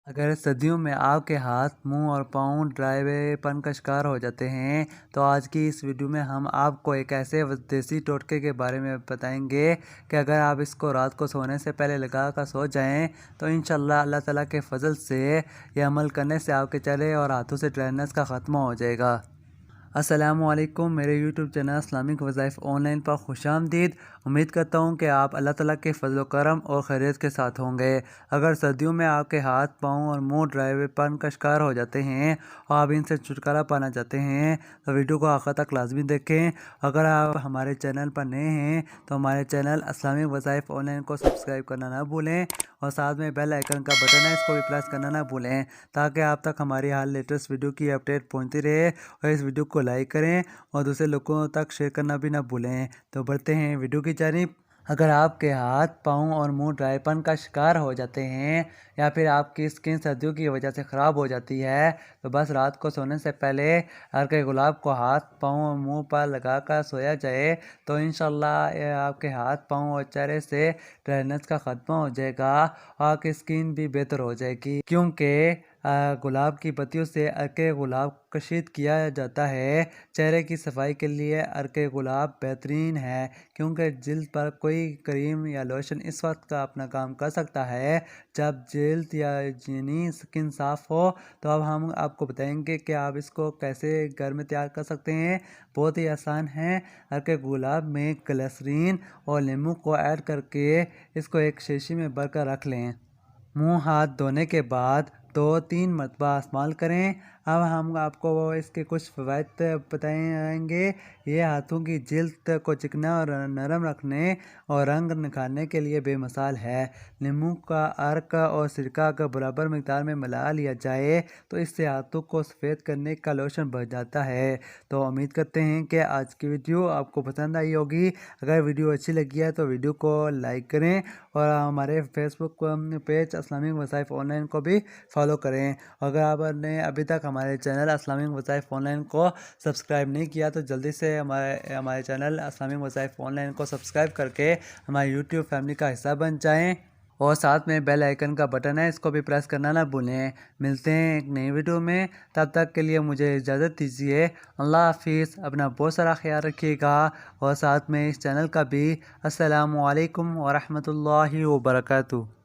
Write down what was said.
अगर सर्दियों में आपके हाथ, मुंह और पाँव ड्राईपन का शिकार हो जाते हैं तो आज की इस वीडियो में हम आपको एक ऐसे देसी टोटके के बारे में बताएंगे कि अगर आप इसको रात को सोने से पहले लगा कर सो जाएं तो इंशाल्लाह अल्लाह ताला के फजल से ये अमल करने से आपके चेहरे और हाथों से ड्राइनेस का ख़त्म हो जाएगा। अस्सलामुअलैकुम, मेरे यूट्यूब चैनल इस्लामिक वज़ाइफ ऑनलाइन पर खुशामदीद। उम्मीद करता हूँ कि आप अल्लाह ताला के फजल करम और खैरियत के साथ होंगे। अगर सर्दियों में आपके हाथ, पाँव और मुंह ड्राईपन का शिकार हो जाते हैं और आप इनसे छुटकारा पाना चाहते हैं तो वीडियो को आखिर तक लाजमी देखें। अगर आप हमारे चैनल पर नए हैं तो हमारे चैनल इस्लामिक वज़ाइफ ऑनलाइन को सब्सक्राइब करना ना भूलें और साथ में बेल आइकन का बटन है, इसको भी प्रेस करना ना भूलें ताकि आप तक हमारी हर लेटेस्ट वीडियो की अपडेट पहुँचती रहे। और इस वीडियो को लाइक करें और दूसरे लोगों तक शेयर करना भी ना भूलें। तो बढ़ते हैं वीडियो की जानिब। अगर आपके हाथ, पाँव और मुंह ड्राईपन का शिकार हो जाते हैं या फिर आपकी स्किन सर्दियों की वजह से ख़राब हो जाती है तो बस रात को सोने से पहले अर्क गुलाब को हाथ, पाँव और मुंह पर लगा कर सोया जाए तो इंशाल्लाह ये आपके हाथ, पाँव और चेहरे से ड्राइनेस का ख़त्म हो जाएगा और आपकी स्किन भी बेहतर हो जाएगी। क्योंकि गुलाब की पत्तियों से अर्क गुलाब कशीद किया जाता है। चेहरे की सफाई के लिए अर्क गुलाब बेहतरीन है क्योंकि जिल्द पर कोई क्रीम या लोशन इस वक्त का अपना काम कर सकता है जब जिल्द या यानी स्किन साफ़ हो। तो अब हम आपको बताएंगे कि आप इसको कैसे घर में तैयार कर सकते हैं। बहुत ही आसान है। अर्क गुलाब में ग्लिसरीन और नींबू को ऐड करके इसको एक शीशी में भर कर रख लें। मुंह हाथ धोने के बाद 2-3 मरतबा इस्तेमाल करें। अब हम आपको इसके कुछ फ़वाइद बताएंगे। ये हाथों की जिल्द को चिकना और नरम रखने और रंग निखारने के लिए बेमिसाल है। नींबू का अर्क और सिरका अगर बराबर मिकदार में मिला लिया जाए तो इससे हाथों को सफ़ेद करने का लोशन बढ़ जाता है। तो उम्मीद करते हैं कि आज की वीडियो आपको पसंद आई होगी। अगर वीडियो अच्छी लगी है तो वीडियो को लाइक करें और हमारे फेसबुक पेज इस्लामिक वज़ाइफ ऑनलाइन को भी फॉलो करें। अगर आपने अभी तक हमारे चैनल इस्लामिक वज़ाइफ ऑनलाइन को सब्सक्राइब नहीं किया तो जल्दी से हमारे चैनल इस्लामिक वज़ाइफ ऑनलाइन को सब्सक्राइब करके हमारी यूट्यूब फैमिली का हिस्सा बन जाएं और साथ में बेल आइकन का बटन है, इसको भी प्रेस करना ना भूलें। मिलते हैं एक नई वीडियो में, तब तक के लिए मुझे इजाज़त दीजिए। अल्लाह हाफिज़। अपना बहुत सारा ख्याल रखिएगा और साथ में इस चैनल का भी। अस्सलामु अलैकुम व रहमतुल्लाहि व बरकातुहू।